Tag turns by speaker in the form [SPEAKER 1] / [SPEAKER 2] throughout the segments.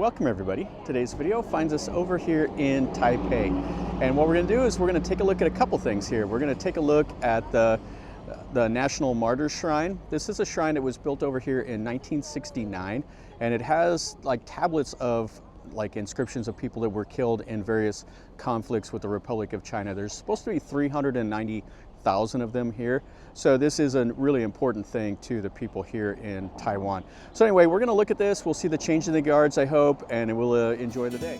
[SPEAKER 1] Welcome everybody. Today's video finds us over here in Taipei. And what we're going to do is we're going to take a look at a couple things here. We're going to take a look at the National Martyrs Shrine. This is a shrine that was built over here in 1969, and it has like tablets of like inscriptions of people that were killed in various conflicts with the Republic of China. There's supposed to be 390,000 of them here. So this is a really important thing to the people here in Taiwan. So anyway, we're gonna look at this. We'll see the change in the guards, I hope, and we'll enjoy the day.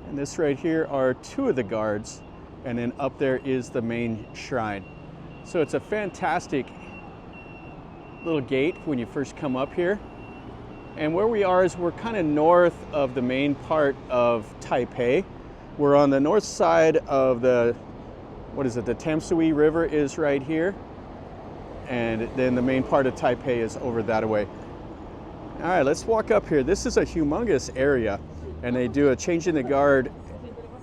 [SPEAKER 1] And this right here are two of the guards, and then up there is the main shrine. So it's a fantastic little gate when you first come up here. And where we are is we're kind of north of the main part of Taipei. We're on the north side of the, what is it, the Tamsui River is right here. And then the main part of Taipei is over that way. All right, let's walk up here. This is a humongous area, and they do a change in the guard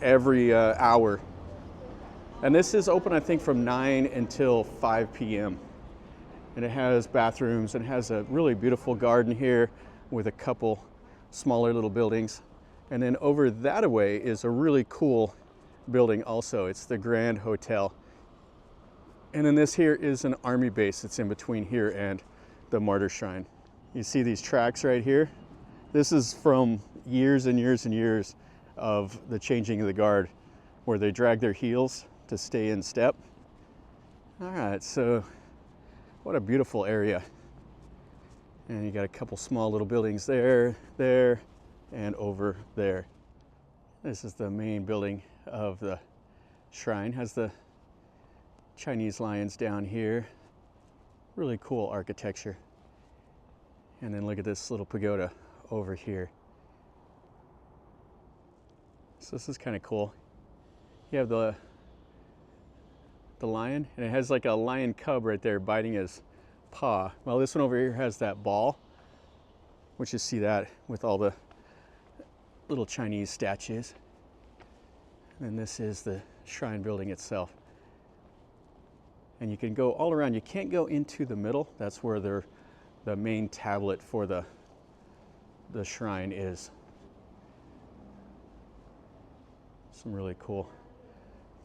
[SPEAKER 1] every hour. And this is open, I think, from 9 until 5 p.m. And it has bathrooms and has a really beautiful garden here with a couple smaller little buildings. And then over that way is a really cool building also. It's the Grand Hotel. And then this here is an army base that's in between here and the Martyr Shrine. You see these tracks right here? This is from years and years and years of the changing of the guard, where they drag their heels to stay in step. All right, so what a beautiful area. And you got a couple small little buildings there, there, and over there. This is the main building of the shrine. Has the Chinese lions down here. Really cool architecture. And then look at this little pagoda over here. So this is kind of cool. You have the lion, and it has like a lion cub right there biting his paw. Well, this one over here has that ball, which you see that with all the little Chinese statues. And this is the shrine building itself. And you can go all around. You can't go into the middle. That's where the main tablet for the shrine is. Some really cool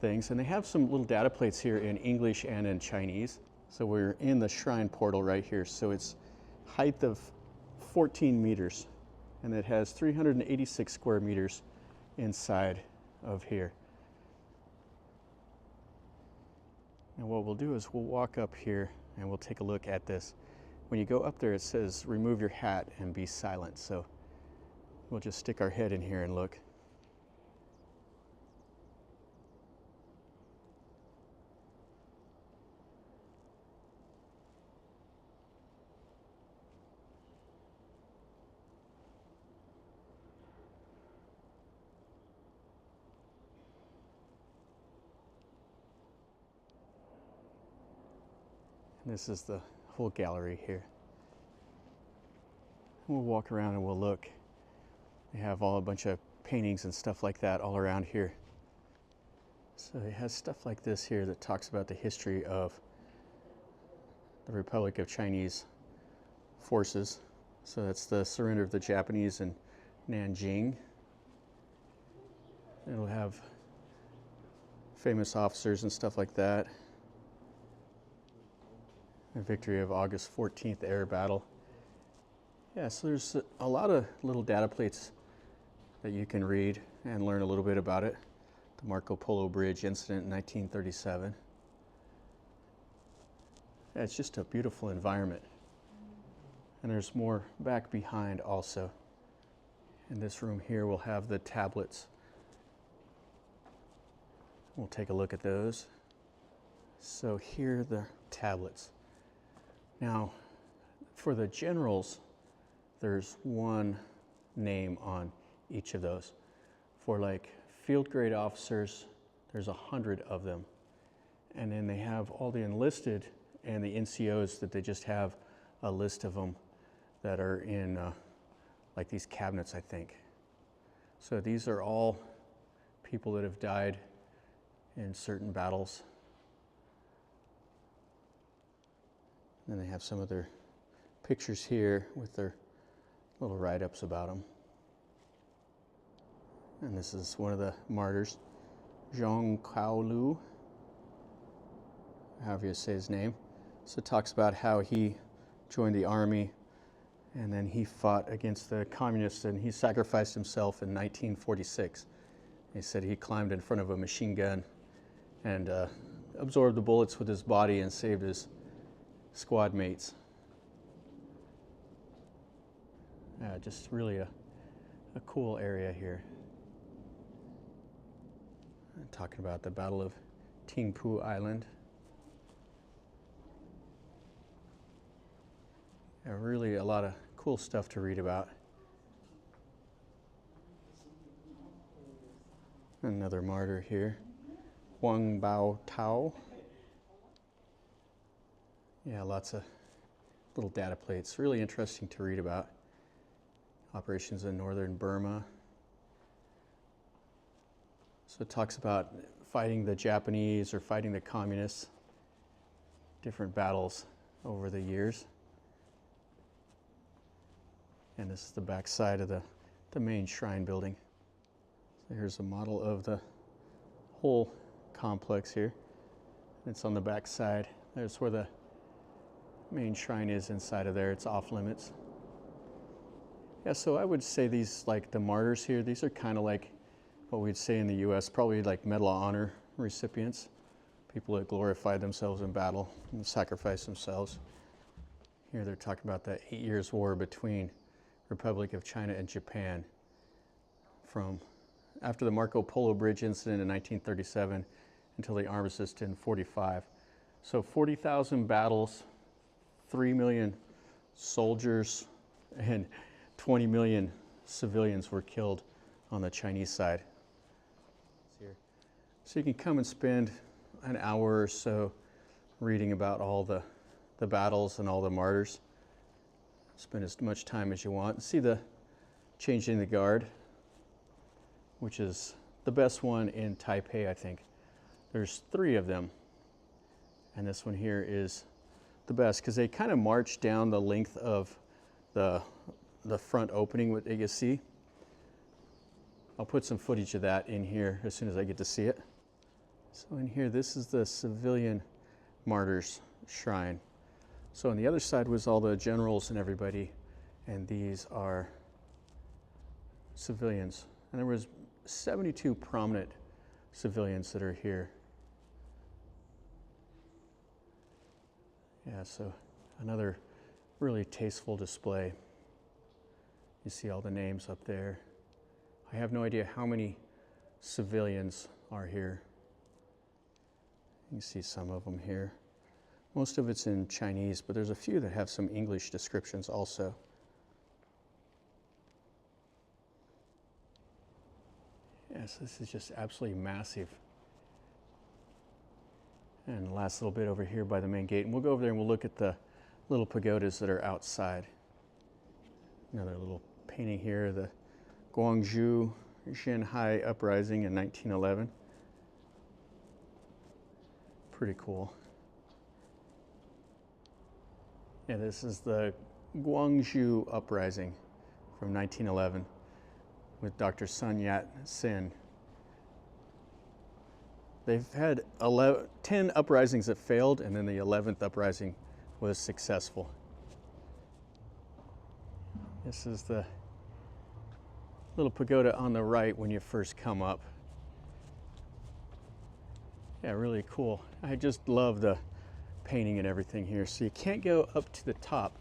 [SPEAKER 1] things. And they have some little data plates here in English and in Chinese. So we're in the shrine portal right here. So it's height of 14 meters, and it has 386 square meters inside of here. And what we'll do is we'll walk up here and we'll take a look at this. When you go up there, it says remove your hat and be silent. So we'll just stick our head in here and look. This is the whole gallery here. We'll walk around and we'll look. They have a bunch of paintings and stuff like that all around here. So it has stuff like this here that talks about the history of the Republic of Chinese forces. So that's the surrender of the Japanese in Nanjing. It'll have famous officers and stuff like that. The victory of August 14th air battle. Yeah, so there's a lot of little data plates that you can read and learn a little bit about it. The Marco Polo Bridge incident in 1937. Yeah, it's just a beautiful environment. And there's more back behind also. In this room here, we'll have the tablets. We'll take a look at those. So here are the tablets. Now, for the generals, there's one name on each of those. For like field grade officers, there's 100 of them. And then they have all the enlisted and the NCOs that they just have a list of them that are in like these cabinets, I think. So these are all people that have died in certain battles. And then they have some of their pictures here with their little write-ups about them. And this is one of the martyrs, Zhong Kaolu, however you say his name. So it talks about how he joined the army and then he fought against the communists and he sacrificed himself in 1946. He said he climbed in front of a machine gun and absorbed the bullets with his body and saved his squad mates. Just really a cool area here. Talking about the Battle of Tingpu Island. Really a lot of cool stuff to read about. Another martyr here, Wang Bao Tao. Yeah, lots of little data plates. Really interesting to read about. Operations in northern Burma. So it talks about fighting the Japanese or fighting the communists, different battles over the years. And this is the back side of the main shrine building. So here's a model of the whole complex here. It's on the back side. There's where the main shrine is inside of there. It's off limits. Yeah, so I would say these, like the martyrs here, these are kind of like what we'd say in the US, probably like Medal of Honor recipients, people that glorified themselves in battle and sacrificed themselves. Here they're talking about the 8 years war between Republic of China and Japan from after the Marco Polo Bridge incident in 1937 until the armistice in 1945. So 40,000 battles, 3 million soldiers, and 20 million civilians were killed on the Chinese side. So you can come and spend an hour or so reading about all the battles and all the martyrs. Spend as much time as you want. See the Changing the Guard, which is the best one in Taipei, I think. There's 3 of them. And this one here is the best because they kind of march down the length of the front opening that you see. I'll put some footage of that in here as soon as I get to see it. So in here, this is the civilian martyrs shrine. So on the other side was all the generals and everybody, and these are civilians. And there was 72 prominent civilians that are here. Yeah, so another really tasteful display. You see all the names up there. I have no idea how many civilians are here. You can see some of them here. Most of it's in Chinese, but there's a few that have some English descriptions also. Yes, this is just absolutely massive. And the last little bit over here by the main gate. And we'll go over there and we'll look at the little pagodas that are outside. Another little painting here, the Guangzhou Xinhai Uprising in 1911. Pretty cool. Yeah, this is the Guangzhou Uprising from 1911 with Dr. Sun Yat-sen. They've had 10 uprisings that failed, and then the 11th uprising was successful. This is the little pagoda on the right when you first come up. Yeah, really cool. I just love the painting and everything here. So you can't go up to the top,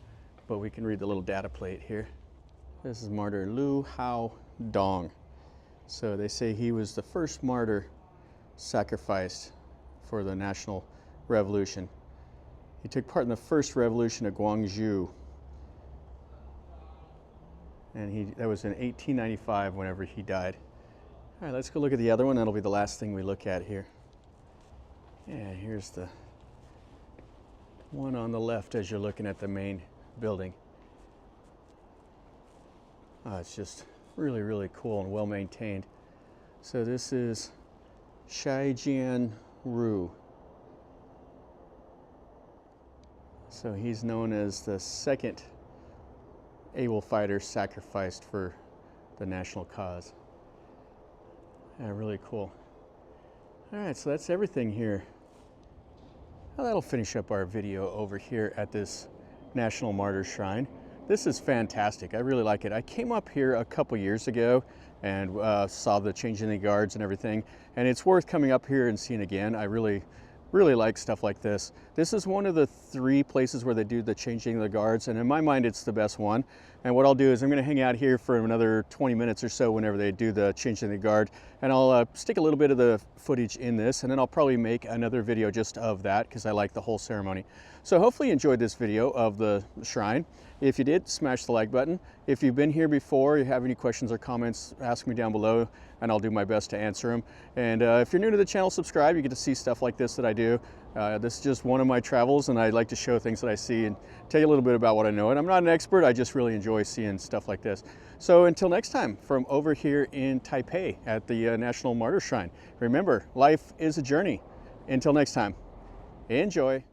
[SPEAKER 1] but we can read the little data plate here. This is martyr Lu Hao Dong. So they say he was the first martyr sacrificed for the National Revolution. He took part in the first revolution of Guangzhou. And that was in 1895 whenever he died. All right, let's go look at the other one. That'll be the last thing we look at here. Yeah, here's the one on the left as you're looking at the main building. Oh, it's just Really, really cool and well maintained. So this is Chingshan Mountain. So he's known as the second able fighter sacrificed for the national cause. Yeah, really cool. All right, so that's everything here. Well, that'll finish up our video over here at this National Martyrs Shrine. This is fantastic. I really like it. I came up here a couple years ago and saw the changing the guards and everything, and it's worth coming up here and seeing again. I really like stuff like this. This is one of the 3 places where they do the changing of the guards, and in my mind it's the best one. And what I'll do is I'm going to hang out here for another 20 minutes or so whenever they do the changing the guard, and I'll stick a little bit of the footage in this, and then I'll probably make another video just of that because I like the whole ceremony. So hopefully you enjoyed this video of the shrine. If you did, smash the like button. If you've been here before, you have any questions or comments, ask me down below and I'll do my best to answer them. And if you're new to the channel, subscribe. You get to see stuff like this that I do. This is just one of my travels, and I like to show things that I see and tell you a little bit about what I know. And I'm not an expert, I just really enjoy seeing stuff like this. So until next time, from over here in Taipei at the National Martyrs Shrine, remember, life is a journey. Until next time, enjoy.